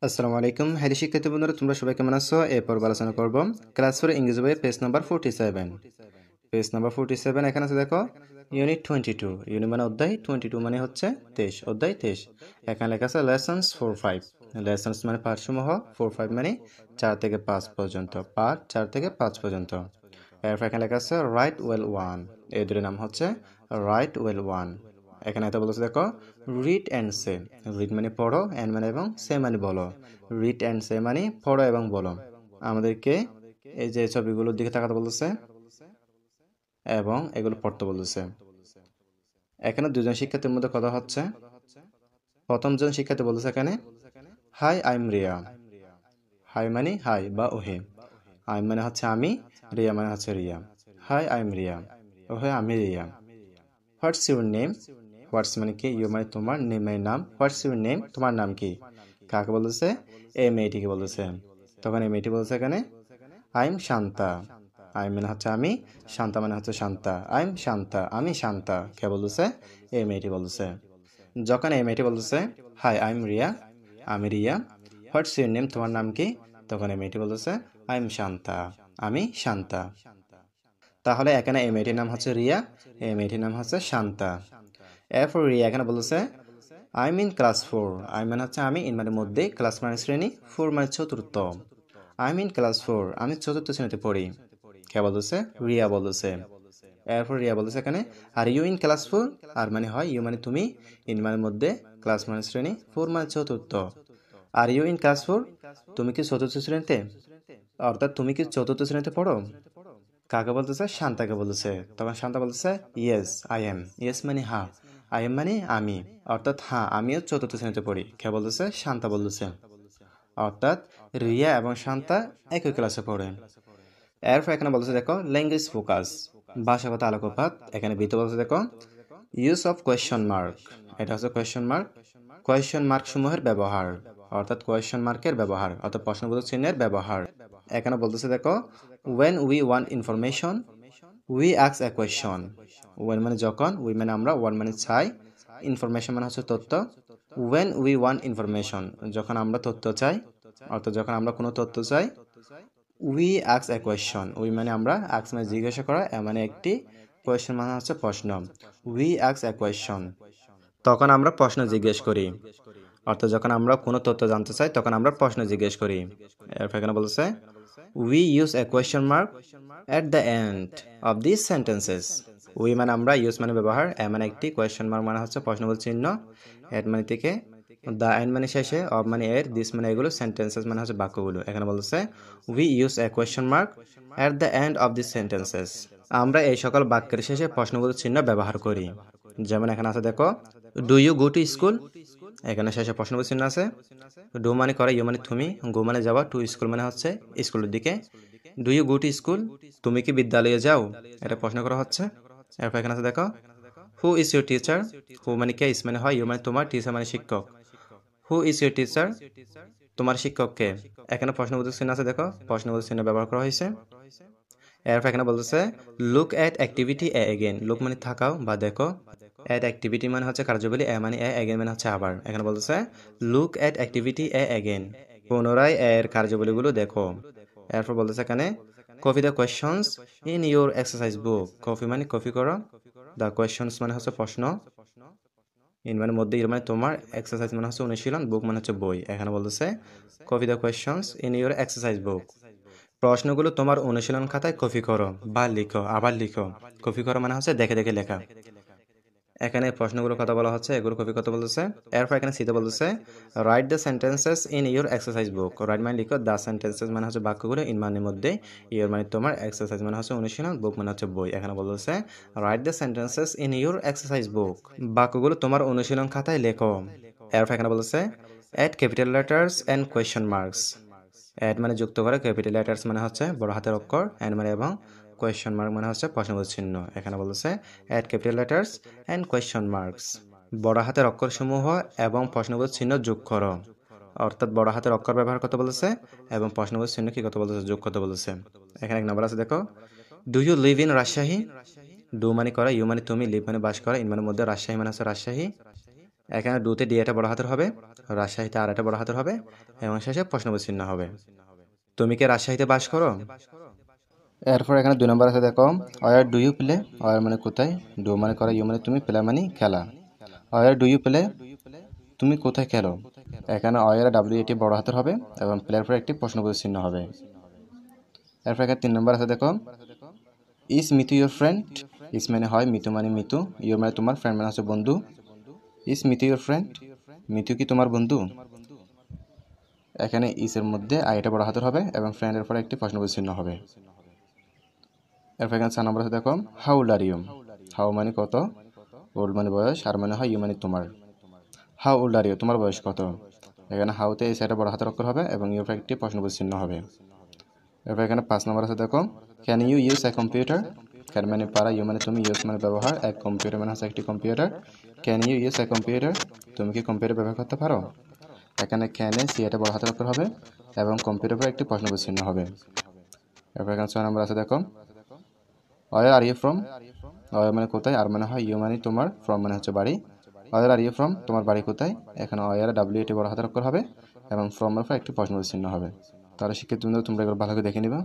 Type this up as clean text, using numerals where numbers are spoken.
আসসালামু আলাইকুম। হ্যালো শিক্ষার্থী বন্ধুরা, তোমরা সবাই কেমন আছো? এরপর আলোচনা করব ক্লাস 4 ইংরেজি বইয়ের পেজ নাম্বার 47। পেজ নাম্বার 47 এখানে আছে দেখো, ইউনিট 22। ইউনিট মানে অধ্যায়, 22 মানে হচ্ছে 23, অধ্যায় 23। এখানে লেখা আছে লেসনস 4-5। লেসনস মানে পাঠসমূহ, 4-5 মানে 4 থেকে 5 পর্যন্ত, পাঠ 4 থেকে 5 পর্যন্ত। এরপর এখানে লেখা আছে রাইট ওয়েল ওয়ান। এই দুটোর নাম হচ্ছে রাইট ওয়েল ওয়ান। এখানে এটা বলতেছে দেখো, রিড অ্যান্ড সে। রিড মানে পড়ো, অ্যান্ড মানে এবং সে মানে বলো। রিড অ্যান্ড সে মানে পড়ো এবং বলো। আমাদেরকে এই যে ছবিগুলোর দিকে তাকাতে বলতেছে এবং এগুলো পড়তে বলতেছে। এখানে দুজন শিক্ষার্থীর মধ্যে কথা হচ্ছে। প্রথম জন শিক্ষার্থী বলতেছে এখানে, hi I am Riya. Hi মানে হাই বা ওহে। আই মানে হচ্ছে আমি, রিয়া মানে হচ্ছে Riya. Hi I am Riya, ওহে আমি Riya. What's your name. What's মানে কি, ইউ মানে তোমার, নেম মানে নাম। হোয়াটস ইউর নেম, তোমার নাম কি? কাকে বলতেছে? এই মেয়েটিকে বলতেছে। তখন এই মেয়েটি বলছে এখানে, আই এম শান্তা। আই মানে হচ্ছে আমি, শান্তা মানে হচ্ছে শান্তা। আই এম শান্তা, আমি শান্তা। কে বলতেছে? এই মেয়েটি বলতেছে। যখন এই মেয়েটি বলতেছে, হাই আই এম রিয়া, আমি রিয়া। হোয়াটস ইউর নেম, তোমার নাম কি? তখন এই মেয়েটি বলতেছে, আই এম শান্তা, আমি শান্তা। তাহলে এখানে এই মেয়েটির নাম হচ্ছে রিয়া, এই মেয়েটির নাম হচ্ছে শান্তা। এরপর রিয়া এখানে বলতেছে, আই মিন ক্লাস 4। আই মানে হচ্ছে আমি, ইন মানে মধ্যে, ক্লাস মানে শ্রেণী, 4 মানে চতুর্থ। আই মিন ক্লাস 4, আমি চতুর্থ শ্রেণীতে পড়ি। কে বলতেছে? রিয়া বলতেছে। এরপর রিয়া বলতেছে এখানে, আর ইউ ইন ক্লাস 4। আর মানে হয় ইউ মানে তুমি, ইন মানে মধ্যে, ক্লাস মানে শ্রেণী, 4 মানে চতুর্থ। আর ইউ ইন ক্লাস 4, তুমি কি চতুর্থ শ্রেণীতে? অর্থাৎ তুমি কি চতুর্থ শ্রেণীতে পড়ো? কাকে বলতেছে? শান্তাকে বলতেছে। তখন শান্তা বলতেছে, ইয়েস আই এম। ইয়েস মানে হ্যাঁ, আই এম মানে আমি, অর্থাৎ হ্যাঁ আমিও চতুর্থ শ্রেণীতে পড়ি। কে বলতেছে? শান্তা বলতেছে। অর্থাৎ রিয়া এবং শান্তা একই ক্লাসে পড়ে। এরপর এখানে বলতেছে দেখো, ল্যাঙ্গুয়েজ ফোকাস, ভাষাগত আলোকপাত। এখানে বিতে বলতেছে দেখো, ইউজ অফ কোয়েশ্চন মার্ক। এটা হচ্ছে কোয়েশ্চন মার্ক। কোয়েশ্চন মার্ক সমূহের ব্যবহার, অর্থাৎ কোয়েশ্চন মার্কের ব্যবহার, অর্থাৎ প্রশ্নবোধক চিহ্নের ব্যবহার। এখানে বলতেছে দেখো, when we want information we ask a question। when মানে যখন, we মানে আমরা, want মানে চাই, ইনফরমেশন মানে হচ্ছে তথ্য। when we want information, যখন আমরা তথ্য চাই, অর্থাৎ যখন আমরা কোনো তথ্য চাই, we ask a question। we মানে আমরা, ask মানে জিজ্ঞাসা করা, a মানে একটি, question মানে হচ্ছে প্রশ্ন। we ask a question, তখন আমরা প্রশ্ন জিজ্ঞেস করি। অর্থাৎ যখন আমরা কোনো তথ্য জানতে চাই তখন আমরা প্রশ্ন জিজ্ঞেস করি। এরপর এখানে বলছে, we use a question mark at the end of these sentences। we মানে আমরা, use মানে ব্যবহার, a মানে একটি, question mark মানে হচ্ছে প্রশ্নবোধক চিহ্ন, at মানে থেকে, the end মানে শেষে, of মানে এর, this মানে এগুলো, sentences মানে হচ্ছে বাক্যগুলো। এখানে বলছে, we use a question mark at the end of these sentences। আমরা এই সকল বাক্যের শেষে প্রশ্নবোধক চিহ্ন ব্যবহার করি। যেমন এখানে আছে দেখো, do you go to school. এখানে শেষে প্রশ্নবোধক চিহ্ন আছে। ডু মানে করে, ইউ মানে তুমি, গো মানে যাওয়া, টু স্কুল মানে হচ্ছে স্কুলের দিকে। Do you go to school, তুমি কি বিদ্যালয়ে যাও? এটা প্রশ্ন করা হচ্ছে। এরপর এখানে আছে দেখো, হু ইজ ইউর টিচার। হু মানে কে, ইস মানে হয়, ইউ মানে তোমার, টিচার মানে শিক্ষক। হু ইজ ইউর টিচার, তোমার শিক্ষক কে? এখানে প্রশ্নবোধক চিহ্ন আছে দেখো, প্রশ্নবোধক চিহ্ন ব্যবহার করা হয়েছে। এরপর এখানে বলতেছে, look at activity A again. Look মানে থাকাও বা দেখো, এট অ্যাক্টিভিটি মানে হচ্ছে কার্যবলী, এ মানে এ, এগেন মানে হচ্ছে আবার। এখানে বলতেছে, look at activity A again, পুনরায় এর কার্যবলীগুলো দেখো। এরপর বলতেছে এখানে, copy the questions in your exercise book. Copy মানে কপি করো, দ্য কোয়েশ্চনস মানে হচ্ছে প্রশ্ন, ইন মানে মধ্যে, ইউর মানে তোমার, এক্সারসাইজ মানে হচ্ছে অনুশীলন, বুক মানে হচ্ছে বই। এখানে বলতেছে, copy the questions in your exercise বুক, প্রশ্নগুলো তোমার অনুশীলন খাতায় কপি করো বা লিখো, আবার লিখো। কপি করো মানে হচ্ছে দেখে দেখে লেখা। এখানে প্রশ্নগুলোর কথা বলা হচ্ছে, এগুলো কপি করতে বলতেছে। এরপর এখানে সিতে বলতেছে, write the sentences in your exercise book. Right মানে লিখো, দ্য সেন্টেন্সেস মানে হচ্ছে বাক্যগুলো, ইন মানে মধ্যে, ইউর মানে তোমার, এক্সারসাইজ মানে হচ্ছে অনুশীলন, বুক মানে হচ্ছে বই। এখানে বলতেছে, write the sentences in your exercise book, বাক্যগুলো তোমার অনুশীলন খাতায় লেখো। এরপর এখানে বলতেছে, add capital letters and question marks. Add মানে যুক্ত করে, ক্যাপিটাল লেটার্স মানে হচ্ছে বড় হাতের অক্ষর, অ্যান্ড মানে এবং, কোয়েশ্চন মার্ক মানে হচ্ছে প্রশ্নবোধক চিহ্ন। এখানে বলছে, add capital letters and question marks, বড় হাতের অক্ষরসমূহ এবং প্রশ্নবোধক চিহ্ন যোগ করো। অর্থাৎ বড় হাতের অক্ষর ব্যবহার করতে বলেছে এবং প্রশ্নবোধক চিহ্ন কি করতে বলেছে? যোগ করতে বলেছে। এখানে এক নম্বর আছে দেখো, do you live in Rajshahi. Do মানে করা, ইউ মানে তুমি, লিভ মানে বাস করা, ইন মানে মধ্যে, রাজশাহী মানে হচ্ছে রাজশাহী। এখানে ডুতে ডি এটা বড় হাতের হবে, রাজশাহীতে আর এটা বড় হাতের হবে এবং শেষে প্রশ্নবোধক চিহ্ন হবে। তুমি কি রাজশাহীতে বাস করো? এরপর এখানে 2 নম্বর আছে দেখো, where do you play. Where মানে কোথায়, ডু মানে করা, ইউ মানে তুমি, প্লে মানে খেলা। ওয়ার ডু ইউ প্লে, তুমি কোথায় খেলো। এখানে ওয়ার ডাব্লিউ এটি বড় হাতের হবে এবং প্লের পর একটি প্রশ্নবোধক চিহ্ন হবে। এরপর এখানে 3 নম্বর আছে দেখো, is Mitu your friend. Is মানে হয়, মিতু মানে মিতু, ইউর মানে তোমার, ফ্রেন্ড মানে হচ্ছে বন্ধু। Is Mitu your friend, Mitu কি তোমার বন্ধু। এখানে ইসের মধ্যে আইটা বড় হাতের হবে এবং ফ্রেন্ডের পরে একটি প্রশ্নবোধক চিহ্ন হবে। এরপর এখানে 4 নম্বর আছে দেখো, how old are you. How মানে কত, ওল্ড মানে বয়স, আর মানে হয়, ইউ মানে তোমার। হাউ ওল্ড আর ইউ, তোমার বয়স কত। এখানে হাউতে এই সাইডে বড় হাতের অক্ষর হবে এবং ইউর পরে একটি প্রশ্নবোধক চিহ্ন হবে। এরপর এখানে 5 নম্বর আছে দেখো, can you use a computer. Can মানে পারা, ইউ মানে তুমি, ইউজ মানে ব্যবহার, এক কম্পিউটার মানে হচ্ছে একটি computer. Can you use a computer, তুমি কি কম্পিউটার ব্যবহার করতে পারো। এখানে ক্যানে সি এটা বড় হাতের অক্ষর হবে এবং কম্পিউটার পরে একটি প্রশ্নবোধক চিহ্ন হবে। এরপর এখানে 6 নম্বর আছে দেখো, where are you from. Where মানে কোথায়, আর মানে হয়, ইউ মানে তোমার, ফ্রম মানে হচ্ছে বাড়ি। ওয়ার আর ইউ ফ্রম, তোমার বাড়ি কোথায়। এখানে ওয়ার ডাব্লিউ এটি বড় হাতের অক্ষর হবে এবং ফ্রম এর পর একটি প্রশ্নবোধক চিহ্ন হবে। তাহলে শিক্ষার্থী বন্ধুরা, তোমরা এগুলো ভালো করে দেখে নিবা।